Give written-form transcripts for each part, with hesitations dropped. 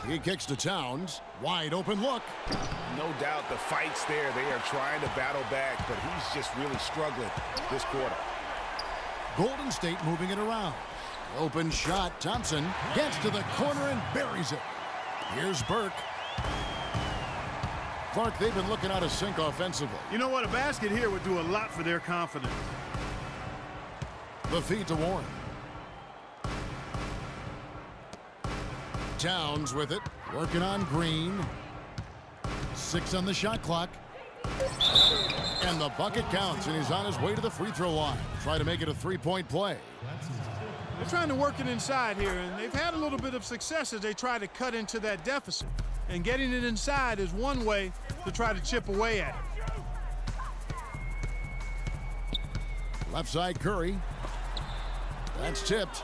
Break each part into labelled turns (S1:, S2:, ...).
S1: He kicks to Towns. Wide open look.
S2: No doubt the fight's there. They are trying to battle back, but he's just really struggling this quarter.
S1: Golden State moving it around. Open shot. Thompson gets to the corner and buries it. Here's Burke. Clark, they've been looking out of sync offensively.
S3: You know what? A basket here would do a lot for their confidence.
S1: The feed to Warren. Towns with it. Working on Green. 6 on the shot clock. And the bucket counts, and he's on his way to the free throw line. Try to make it a three-point play.
S3: They're trying to work it inside here, and they've had a little bit of success as they try to cut into that deficit. And getting it inside is one way to try to chip away at it.
S1: Left side Curry. That's tipped.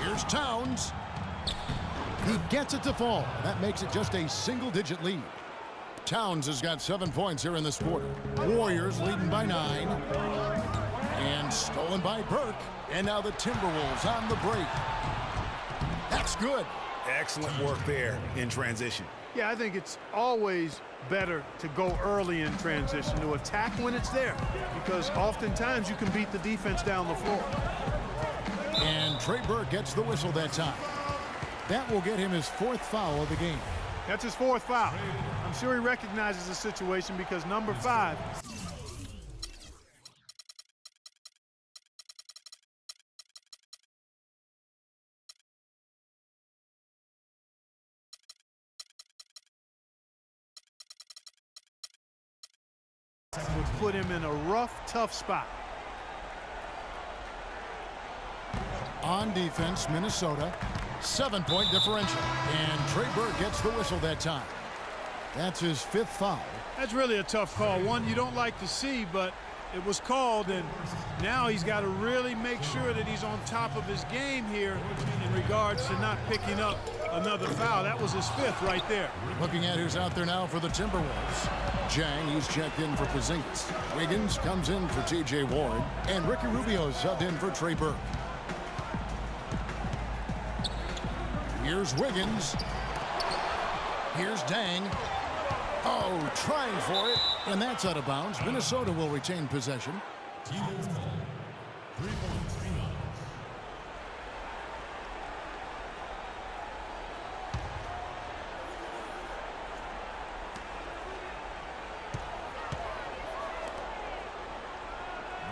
S1: Here's Towns. He gets it to fall. That makes it just a single-digit lead. Towns has got 7 points here in this quarter. Warriors leading by 9. And stolen by Burke. And now the Timberwolves on the break. That's good.
S2: Excellent work there in transition.
S3: Yeah, I think it's always better to go early in transition, to attack when it's there, because oftentimes you can beat the defense down the floor.
S1: And Trey Burke gets the whistle that time. That will get him his 4th foul of the game.
S3: That's his 4th foul. I'm sure he recognizes the situation because number 5. Would put him in a rough, tough spot.
S1: On defense, Minnesota, 7-point differential. And Trey Burke gets the whistle that time. That's his 5th foul.
S3: That's really a tough call. One you don't like to see, but it was called, and now he's got to really make sure that he's on top of his game here in regards to not picking up another foul. That was his 5th right there.
S1: Looking at who's out there now for the Timberwolves. Jang, he's checked in for Porzingis. Wiggins comes in for T.J. Warren. And Ricky Rubio subbed in for Trey Burke. Here's Wiggins. Here's Dang. Oh, trying for it. And that's out of bounds. Minnesota will retain possession.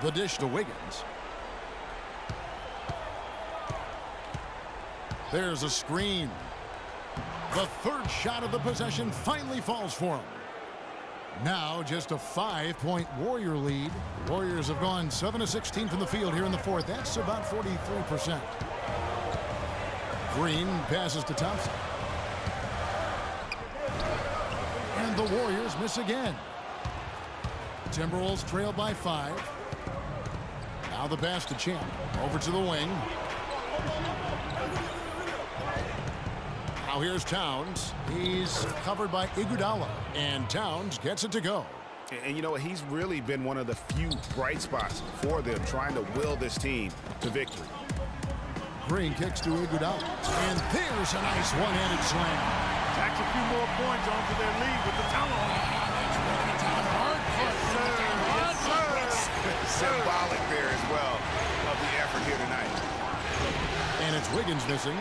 S1: The dish to Wiggins. There's a screen. The 3rd shot of the possession finally falls for him. Now just a 5-point Warrior lead. Warriors have gone 7 of 16 from the field here in the 4th. That's about 43%. Green passes to Thompson. And the Warriors miss again. Timberwolves trail by 5. Now the pass to Champ. Over to the wing. Now here's Towns. He's covered by Iguodala. And Towns gets it to go.
S2: And you know what? He's really been one of the few bright spots for them, trying to will this team to victory.
S1: Green kicks to Iguodala. And there's a nice one-handed slam.
S3: Tacks a few more points onto their lead with the tomahawk.
S2: Symbolic there as well of the effort here tonight.
S1: And it's Wiggins missing.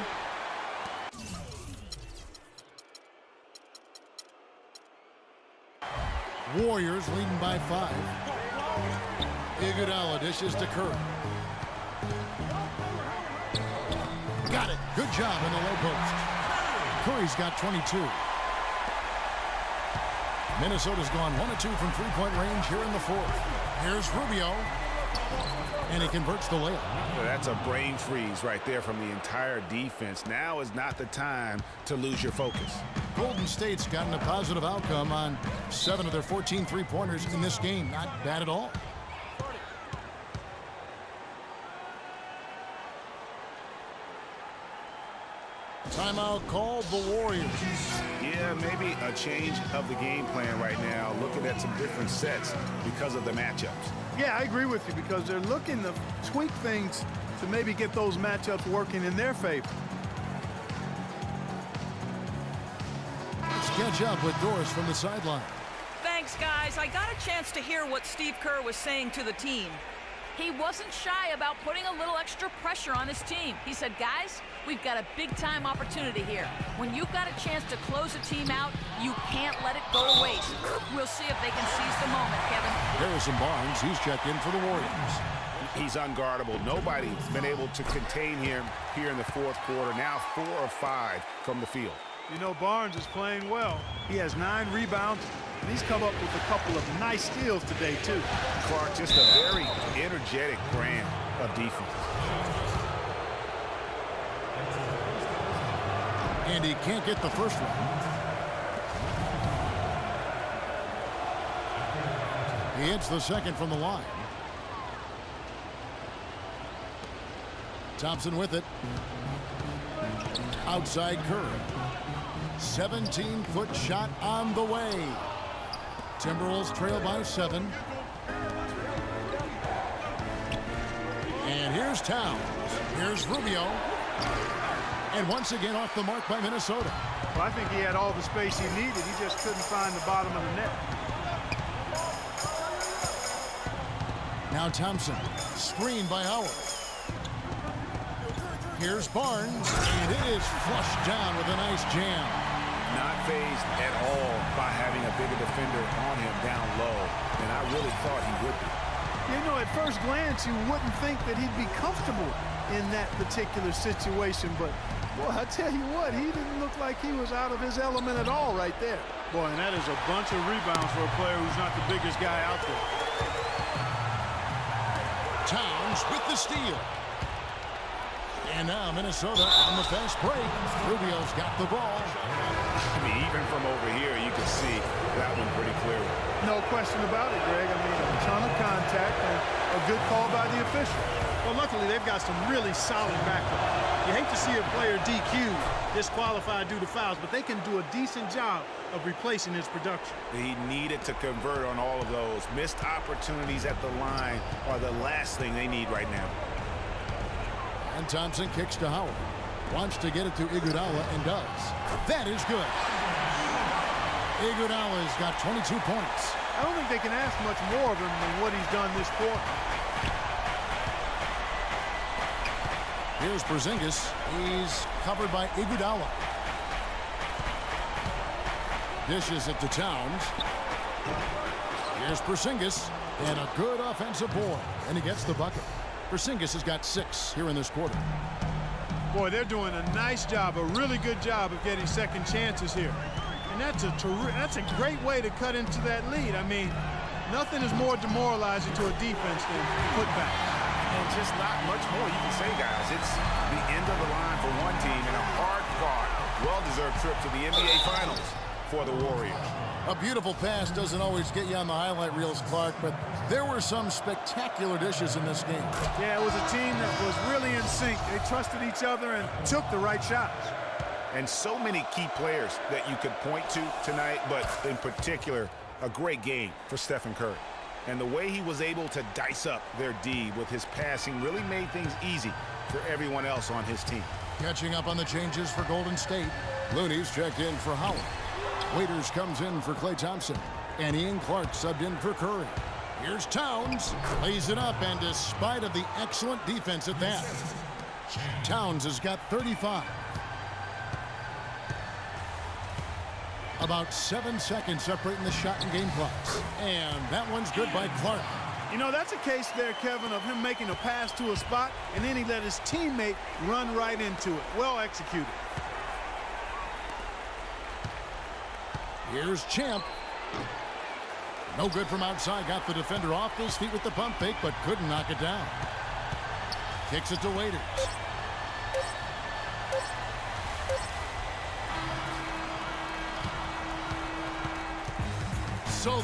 S1: Warriors leading by 5. Iguodala dishes to Curry. Got it. Good job in the low post. Curry's got 22. Minnesota's gone 1 of 2 from three-point range here in the 4th. Here's Rubio. And he converts the layup.
S2: That's a brain freeze right there from the entire defense. Now is not the time to lose your focus.
S1: Golden State's gotten a positive outcome on 7 of their 14 three-pointers in this game. Not bad at all. Timeout called the Warriors.
S2: Yeah, maybe a change of the game plan right now, looking at some different sets because of the matchups.
S3: Yeah, I agree with you because they're looking to tweak things to maybe get those matchups working in their favor.
S1: catch up with Doris from the sideline.
S4: Thanks, guys. I got a chance to hear what Steve Kerr was saying to the team. He wasn't shy about putting a little extra pressure on his team. He said, guys, we've got a big-time opportunity here. When you've got a chance to close a team out, you can't let it go to waste. We'll see if they can seize the moment, Kevin.
S1: Harrison Barnes, he's checked in for the Warriors.
S2: He's unguardable. Nobody's been able to contain him here in the fourth quarter. Now 4 of 5 from the field.
S3: You know, Barnes is playing well. He has 9 rebounds, and he's come up with a couple of nice steals today, too.
S2: Clark, just a very energetic brand of defense.
S1: And he can't get the first one. He hits the second from the line. Thompson with it. Outside Curry. 17-foot shot on the way. Timberwolves trail by 7. And here's Towns. Here's Rubio. And once again off the mark by Minnesota.
S3: Well, I think he had all the space he needed. He just couldn't find the bottom of the net.
S1: Now Thompson. Screen by Howard. Here's Barnes, and it is flushed down with a nice jam.
S2: Not fazed at all by having a bigger defender on him down low, and I really thought he would be.
S3: You know, at first glance, you wouldn't think that he'd be comfortable in that particular situation, but, boy, I tell you what, he didn't look like he was out of his element at all right there. Boy, and that is a bunch of rebounds for a player who's not the biggest guy out there.
S1: Towns with the steal. And now Minnesota on the fast break. Rubio's got the ball.
S2: I mean, even from over here, you can see that one pretty clearly.
S3: No question about it, Greg. I mean, a ton of contact and a good call by the official. Well, luckily, they've got some really solid backup. You hate to see a player DQ'd, disqualified due to fouls, but they can do a decent job of replacing his production.
S2: He needed to convert on all of those. Missed opportunities at the line are the last thing they need right now.
S1: And Thompson kicks to Howard. Wants to get it to Iguodala and does. That is good. Iguodala's got 22 points.
S3: I don't think they can ask much more of him than what he's done this quarter.
S1: Here's Porzingis. He's covered by Iguodala. Dishes it to Towns. Here's Porzingis. And a good offensive board. And he gets the bucket. Porzingis has got 6 here in this quarter.
S3: Boy, they're doing a nice job, a really good job of getting second chances here. And that's a great way to cut into that lead. I mean, nothing is more demoralizing to a defense than putbacks.
S2: And just not much more you can say, guys. It's the end of the line for one team and a hard-fought, well-deserved trip to the NBA Finals for the Warriors.
S1: A beautiful pass doesn't always get you on the highlight reels, Clark, but there were some spectacular dishes in this game.
S3: Yeah, it was a team that was really in sync. They trusted each other and took the right shots.
S2: And so many key players that you could point to tonight, but in particular, a great game for Stephen Curry. And the way he was able to dice up their D with his passing really made things easy for everyone else on his team.
S1: Catching up on the changes for Golden State. Looney's checked in for Howard. Waiters comes in for Klay Thompson. And Ian Clark subbed in for Curry. Here's Towns. Lays it up, and despite of the excellent defense at that, Towns has got 35. About 7 seconds separating the shot and game clocks. And that one's good by Clark.
S3: You know, that's a case there, Kevin, of him making a pass to a spot, and then he let his teammate run right into it. Well executed.
S1: Here's Champ. No good from outside. Got the defender off his feet with the pump fake, but couldn't knock it down. Kicks it to Waiters. So